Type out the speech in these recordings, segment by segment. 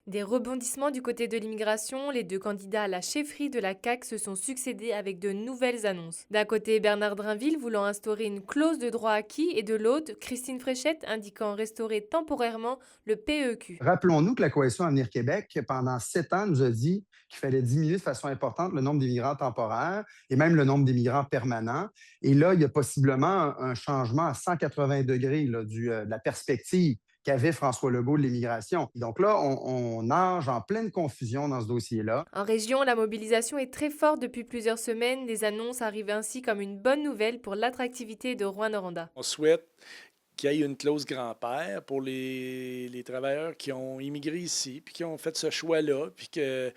Des rebondissements du côté de l'immigration, les deux candidats à la chefferie de la CAQ se sont succédés avec de nouvelles annonces. D'un côté, Bernard Drinville voulant instaurer une clause de droit acquis et de l'autre, Christine Fréchette indiquant restaurer temporairement le PEQ. Rappelons-nous que la Coalition Avenir Québec, pendant 7 ans, nous a dit qu'il fallait diminuer de façon importante le nombre d'immigrants temporaires et même le nombre d'immigrants permanents. Et là, il y a possiblement un changement à 180 degrés là, de la perspective qu'avait François Legault de l'immigration. Donc là, on nage en pleine confusion dans ce dossier-là. En région, la mobilisation est très forte depuis plusieurs semaines. Les annonces arrivent ainsi comme une bonne nouvelle pour l'attractivité de Rouyn-Noranda. On souhaite qu'il y ait une clause grand-père pour les travailleurs qui ont immigré ici, puis qui ont fait ce choix-là, puis que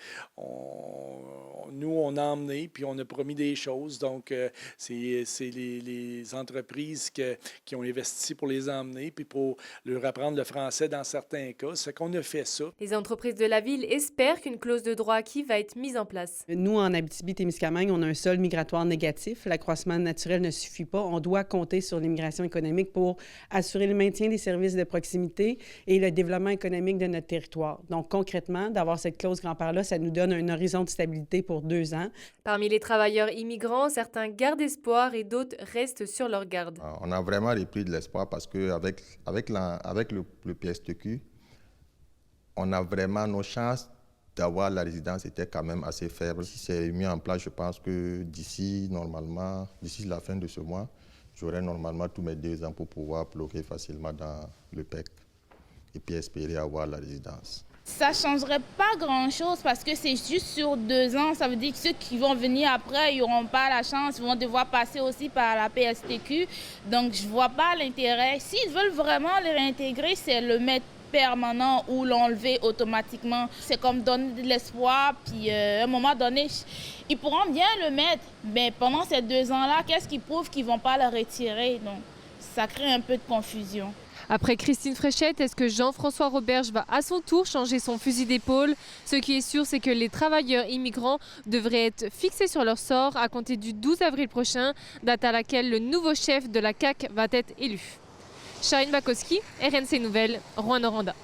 nous, on a emmené, puis on a promis des choses. Donc, c'est les entreprises qui ont investi pour les emmener, puis pour leur apprendre le français dans certains cas. C'est qu'on a fait ça. Les entreprises de la ville espèrent qu'une clause de droit acquis va être mise en place. Nous, en Abitibi-Témiscamingue, on a un sol migratoire négatif. L'accroissement naturel ne suffit pas. On doit compter sur l'immigration économique pour assurer le maintien des services de proximité et le développement économique de notre territoire. Donc, concrètement, d'avoir cette clause grand-père-là, ça nous donne un horizon de stabilité pour 2 ans. Parmi les travailleurs immigrants, certains gardent espoir et d'autres restent sur leur garde. On a vraiment repris de l'espoir parce qu'avec le PSTQ, on a vraiment nos chances d'avoir la résidence étaient quand même assez faibles. Si c'est mis en place, je pense que d'ici la fin de ce mois, j'aurai normalement tous mes 2 ans pour pouvoir bloquer facilement dans le PEC et puis espérer avoir la résidence. Ça ne changerait pas grand-chose parce que c'est juste sur 2 ans. Ça veut dire que ceux qui vont venir après, ils n'auront pas la chance, ils vont devoir passer aussi par la PSTQ. Donc, je ne vois pas l'intérêt. S'ils veulent vraiment les réintégrer, c'est le mettre permanent ou l'enlever automatiquement. C'est comme donner de l'espoir, puis à un moment donné, ils pourront bien le mettre, mais pendant ces 2 ans-là, qu'est-ce qui prouve qu'ils ne vont pas le retirer? Donc, ça crée un peu de confusion. Après Christine Fréchette, est-ce que Jean-François Roberge va à son tour changer son fusil d'épaule? Ce qui est sûr, c'est que les travailleurs immigrants devraient être fixés sur leur sort à compter du 12 avril prochain, date à laquelle le nouveau chef de la CAQ va être élu. Charine Bakowski, RNC Nouvelles, Rouyn-Noranda.